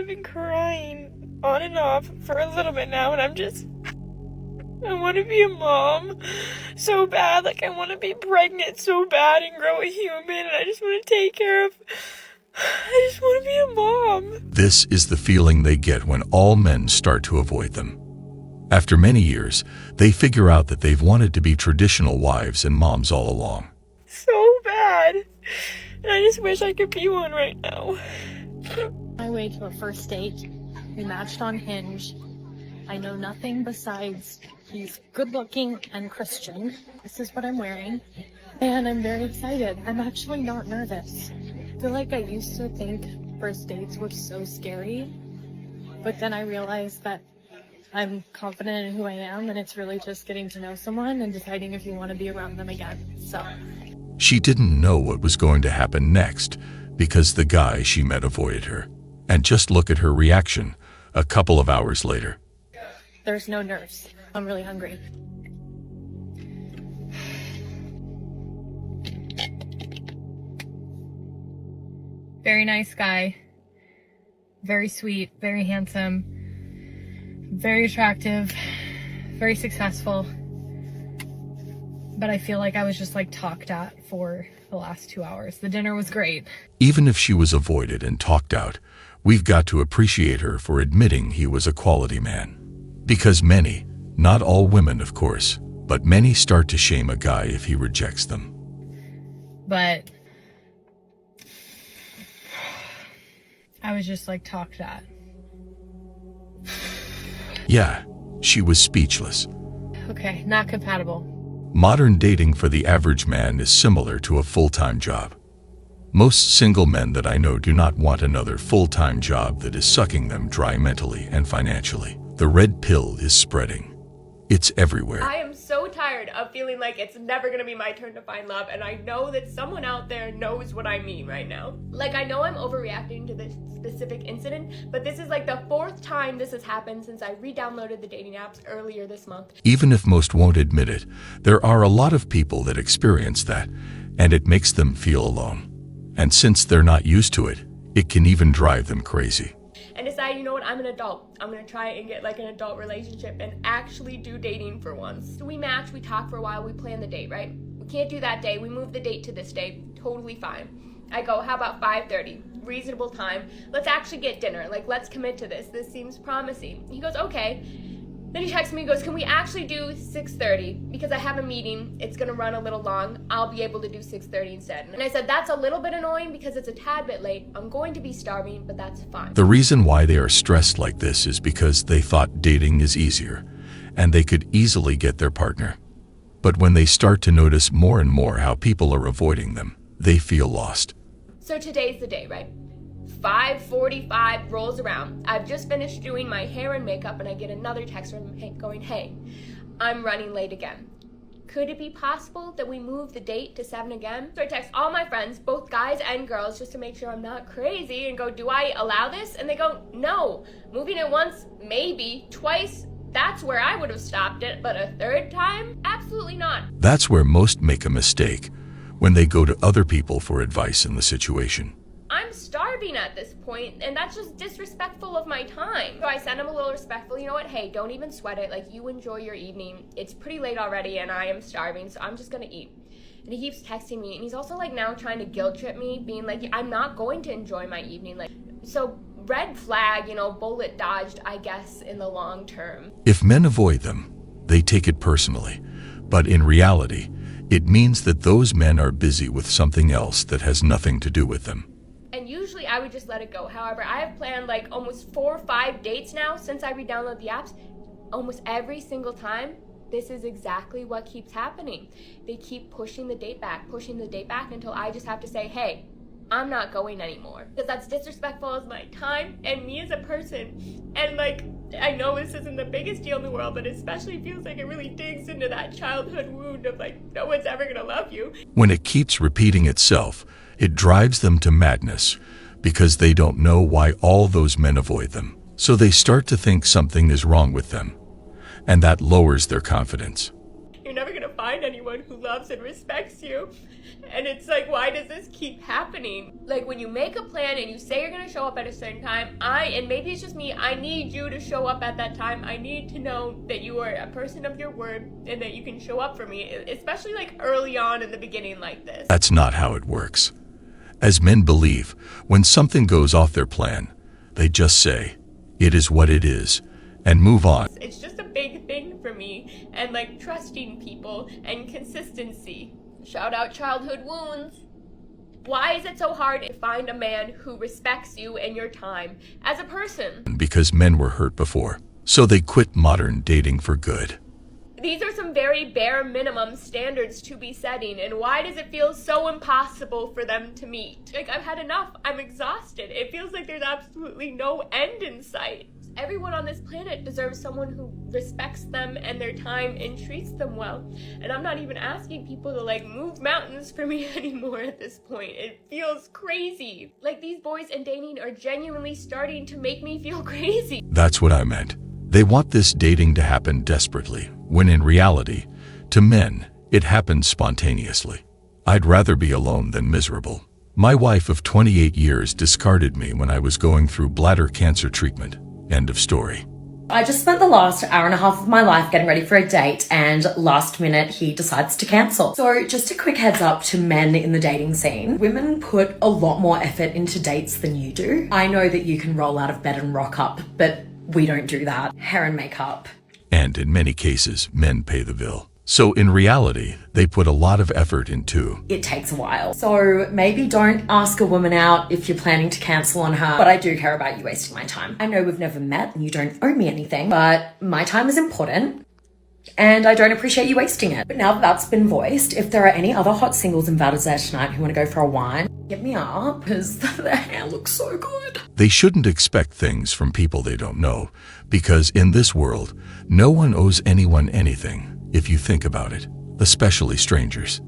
I've been crying on and off for a little bit now, and I want to be a mom so bad. Like, I want to be pregnant so bad and grow a human, and I just want to take care of... I just want to be a mom. This is the feeling they get when all men start to avoid them. After many years, they figure out that they've wanted to be traditional wives and moms all along. So bad. And I just wish I could be one right now. My way to a first date. We matched on Hinge. I know nothing besides he's good looking and Christian. This is what I'm wearing. And I'm very excited. I'm actually not nervous. I feel like I used to think first dates were so scary. But then I realized that I'm confident in who I am, and it's really just getting to know someone and deciding if you want to be around them again. So She didn't know what was going to happen next because the guy she met avoided her. And just look at her reaction a couple of hours later. there's no nerves. I'm really hungry. Very nice guy. Very sweet, very handsome, very attractive, very successful. But I feel like I was just like talked at for the last 2 hours. The dinner was great. Even if she was avoided and talked out, we've got to appreciate her for admitting he was a quality man. Because many, not all women of course, but many start to shame a guy if he rejects them. But I was just like talked at. Yeah, she was speechless. Okay, not compatible. Modern dating for the average man is similar to a full-time job. Most single men that I know do not want another full-time job that is sucking them dry mentally and financially. The red pill is spreading. It's everywhere. I am so tired of feeling like it's never gonna be my turn to find love, and I know that someone out there knows what I mean right now. Like, I know I'm overreacting to this specific incident, but this is like the 4th time this has happened since I re-downloaded the dating apps earlier this month. Even if most won't admit it, there are a lot of people that experience that, and it makes them feel alone. And since they're not used to it, it can even drive them crazy. And decide, you know what, I'm an adult. I'm gonna try and get like an adult relationship and actually do dating for once. So we match, we talk for a while, we plan the date, right? We can't do that day, we move the date to this day, totally fine. I go, how about 5:30? Reasonable time. Let's actually get dinner, like let's commit to this. This seems promising. He goes, okay. Then he texts me, he goes, can we actually do 6:30? Because I have a meeting, it's gonna run a little long, I'll be able to do 6:30 instead. And I said, that's a little bit annoying because it's a tad bit late. I'm going to be starving, but that's fine. The reason why they are stressed like this is because they thought dating is easier, and they could easily get their partner. But when they start to notice more and more how people are avoiding them, they feel lost. So today's the day, right? 5:45 rolls around. I've just finished doing my hair and makeup and I get another text from him going, hey, I'm running late again. Could it be possible that we move the date to 7 again? So I text all my friends, both guys and girls, just to make sure I'm not crazy and go, do I allow this? And they go, no. Moving it once, maybe. Twice, that's where I would have stopped it. But a 3rd time? Absolutely not. That's where most make a mistake, when they go to other people for advice in the situation. I'm starving at this point, and that's just disrespectful of my time. So I send him a little respectful, you know what, hey, don't even sweat it, like, you enjoy your evening. It's pretty late already, and I am starving, so I'm just gonna eat. And he keeps texting me, and he's also, like, now trying to guilt trip me, being like, I'm not going to enjoy my evening. Like, so red flag, you know, bullet dodged, I guess, in the long term. If men avoid them, they take it personally. But in reality, it means that those men are busy with something else that has nothing to do with them. And usually I would just let it go. However, I have planned like almost 4 or 5 dates now since I re-downloaded the apps. Almost every single time, this is exactly what keeps happening. They keep pushing the date back until I just have to say, hey, I'm not going anymore. Because that's disrespectful of my time and me as a person. And like, I know this isn't the biggest deal in the world, but it especially feels like it really digs into that childhood wound of like, no one's ever gonna love you. When it keeps repeating itself, it drives them to madness because they don't know why all those men avoid them. So they start to think something is wrong with them, and that lowers their confidence. You're never gonna find anyone who loves and respects you. And it's like, why does this keep happening? Like, when you make a plan and you say you're gonna show up at a certain time, and maybe it's just me, I need you to show up at that time. I need to know that you are a person of your word and that you can show up for me, especially like early on in the beginning like this. That's not how it works. As men believe, when something goes off their plan, they just say, "It is what it is," and move on. It's just a big thing for me, and like trusting people and consistency. Shout out childhood wounds. Why is it so hard to find a man who respects you and your time as a person? Because men were hurt before, so they quit modern dating for good. These are some very bare minimum standards to be setting, and why does it feel so impossible for them to meet? Like, I've had enough. I'm exhausted. It feels like there's absolutely no end in sight. Everyone on this planet deserves someone who respects them and their time and treats them well. And I'm not even asking people to like move mountains for me anymore at this point. It feels crazy. Like, these boys in dating are genuinely starting to make me feel crazy. That's what I meant. They want this dating to happen desperately, when in reality, to men, it happens spontaneously. I'd rather be alone than miserable. My wife of 28 years discarded me when I was going through bladder cancer treatment. End of story. I just spent the last hour and a half of my life getting ready for a date, and last minute he decides to cancel. So just a quick heads up to men in the dating scene. Women put a lot more effort into dates than you do. I know that you can roll out of bed and rock up, but we don't do that. Hair and makeup. And in many cases, men pay the bill. So in reality, they put a lot of effort into. It takes a while. So maybe don't ask a woman out if you're planning to cancel on her. But I do care about you wasting my time. I know we've never met and you don't owe me anything, but my time is important. And I don't appreciate you wasting it. But now that that's been voiced, if there are any other hot singles in Valdez there tonight who want to go for a wine, hit me up, because their hair looks so good. They shouldn't expect things from people they don't know, because in this world, no one owes anyone anything, if you think about it, especially strangers.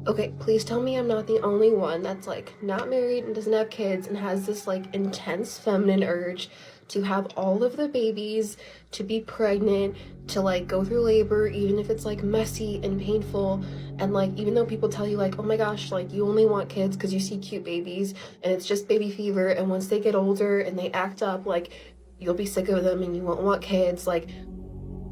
Okay, please tell me I'm not the only one that's like not married and doesn't have kids and has this like intense feminine urge to have all of the babies, to be pregnant, to like go through labor, even if it's like messy and painful. And like, even though people tell you like, oh my gosh, like you only want kids because you see cute babies and it's just baby fever. And once they get older and they act up, like you'll be sick of them and you won't want kids. Like,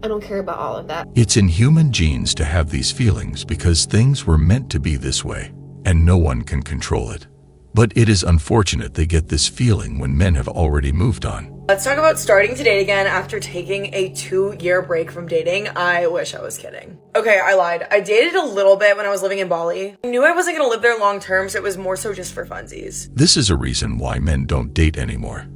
I don't care about all of that. It's in human genes to have these feelings because things were meant to be this way, and no one can control it. But it is unfortunate they get this feeling when men have already moved on. Let's talk about starting to date again after taking a 2-year break from dating. I wish I was kidding. Okay, I lied. I dated a little bit when I was living in Bali. I knew I wasn't gonna live there long term, so it was more so just for funsies. This is a reason why men don't date anymore.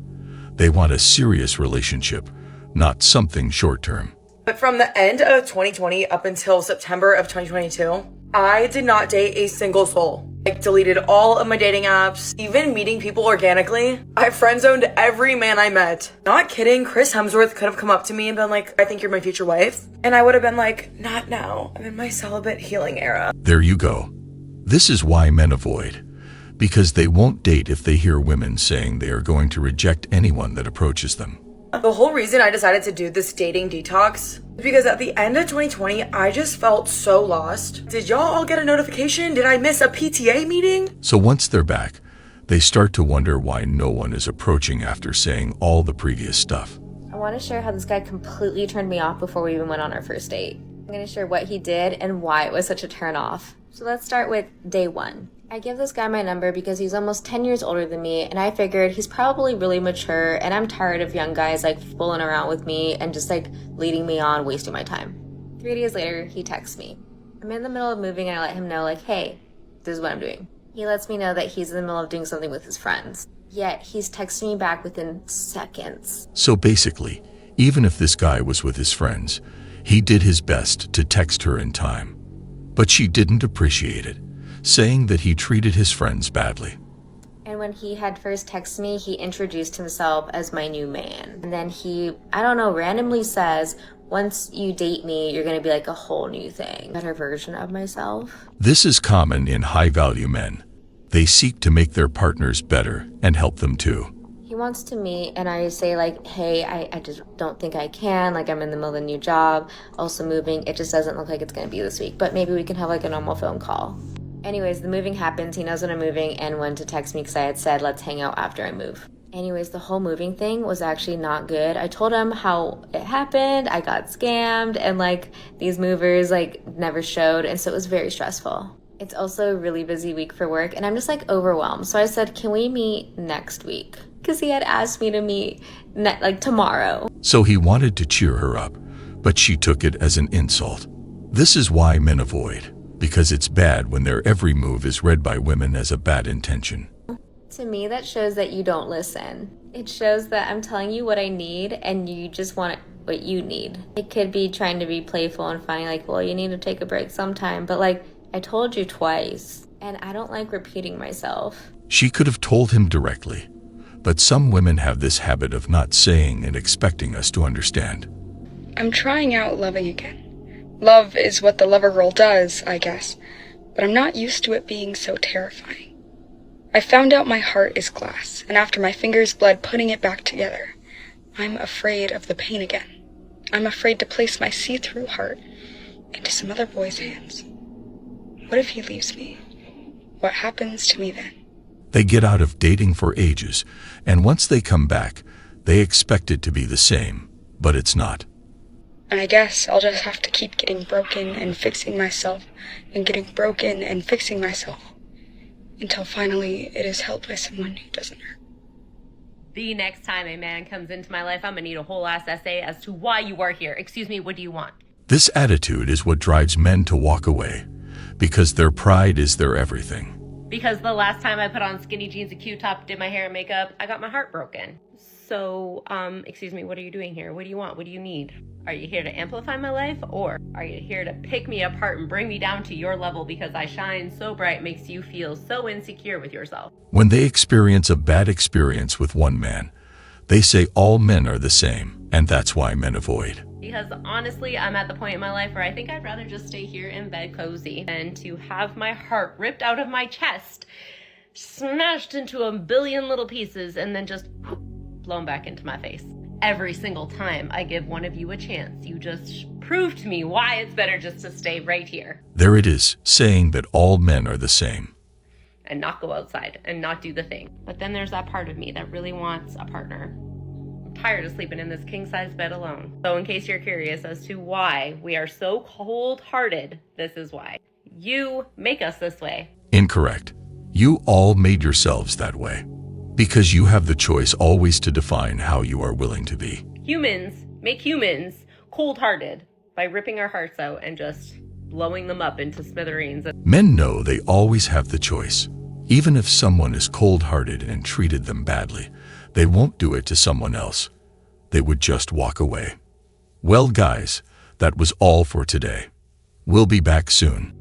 They want a serious relationship, not something short-term. But from the end of 2020 up until September of 2022, I did not date a single soul. I deleted all of my dating apps, even meeting people organically. I friend-zoned every man I met. Not kidding, Chris Hemsworth could have come up to me and been like, I think you're my future wife. And I would have been like, not now. I'm in my celibate healing era. There you go. This is why men avoid. Because they won't date if they hear women saying they are going to reject anyone that approaches them. The whole reason I decided to do this dating detox is because at the end of 2020, I just felt so lost. Did y'all all get a notification? Did I miss a PTA meeting? So once they're back, they start to wonder why no one is approaching after saying all the previous stuff. I want to share how this guy completely turned me off before we even went on our first date. I'm going to share what he did and why it was such a turn off. So let's start with day one. I give this guy my number because he's almost 10 years older than me, and I figured he's probably really mature, and I'm tired of young guys like fooling around with me and just like leading me on, wasting my time. 3 days later, he texts me. I'm in the middle of moving and I let him know like, hey, this is what I'm doing. He lets me know that he's in the middle of doing something with his friends. Yet he's texting me back within seconds. So basically, even if this guy was with his friends, he did his best to text her in time. But she didn't appreciate it, saying that he treated his friends badly. And when he had first texted me, he introduced himself as my new man. And then he, I don't know, randomly says, once you date me, you're gonna be like a whole new thing. Better version of myself. This is common in high-value men. They seek to make their partners better and help them too. He wants to meet and I say like, hey, I just don't think I can. Like I'm in the middle of a new job, also moving. It just doesn't look like it's gonna be this week, but maybe we can have like a normal phone call. Anyways, the moving happens. He knows when I'm moving and when to text me because I had said, let's hang out after I move. Anyways, the whole moving thing was actually not good. I told him how it happened. I got scammed and like these movers like never showed. And so it was very stressful. It's also a really busy week for work and I'm just like overwhelmed. So I said, can we meet next week? Because he had asked me to meet like tomorrow. So he wanted to cheer her up, but she took it as an insult. This is why men avoid, because it's bad when their every move is read by women as a bad intention. To me, that shows that you don't listen. It shows that I'm telling you what I need and you just want what you need. It could be trying to be playful and funny, like, well, you need to take a break sometime. But like, I told you twice and I don't like repeating myself. She could have told him directly, but some women have this habit of not saying and expecting us to understand. I'm trying out loving again. Love is what the lover girl does, I guess, but I'm not used to it being so terrifying. I found out my heart is glass, and after my fingers bled putting it back together, I'm afraid of the pain again. I'm afraid to place my see-through heart into some other boy's hands. What if he leaves me? What happens to me then? They get out of dating for ages, and once they come back, they expect it to be the same, but it's not. And I guess I'll just have to keep getting broken and fixing myself, and getting broken and fixing myself, until finally it is held by someone who doesn't hurt. The next time a man comes into my life, I'm gonna need a whole ass essay as to why you are here. Excuse me, what do you want? This attitude is what drives men to walk away, because their pride is their everything. Because the last time I put on skinny jeans, a Q-top, did my hair and makeup, I got my heart broken. So, excuse me, what are you doing here? What do you want? What do you need? Are you here to amplify my life, or are you here to pick me apart and bring me down to your level because I shine so bright makes you feel so insecure with yourself? When they experience a bad experience with one man, they say all men are the same, and that's why men avoid. Because honestly, I'm at the point in my life where I think I'd rather just stay here in bed cozy than to have my heart ripped out of my chest, smashed into a billion little pieces, and then just blown back into my face. Every single time I give one of you a chance, you just prove to me why it's better just to stay right here. There it is, saying that all men are the same. And not go outside and not do the thing. But then there's that part of me that really wants a partner. I'm tired of sleeping in this king-size bed alone. So in case you're curious as to why we are so cold-hearted, this is why. You make us this way. Incorrect. You all made yourselves that way. Because you have the choice always to define how you are willing to be. Humans make humans cold-hearted by ripping our hearts out and just blowing them up into smithereens. Men know they always have the choice. Even if someone is cold-hearted and treated them badly, they won't do it to someone else. They would just walk away. Well, guys, that was all for today. We'll be back soon.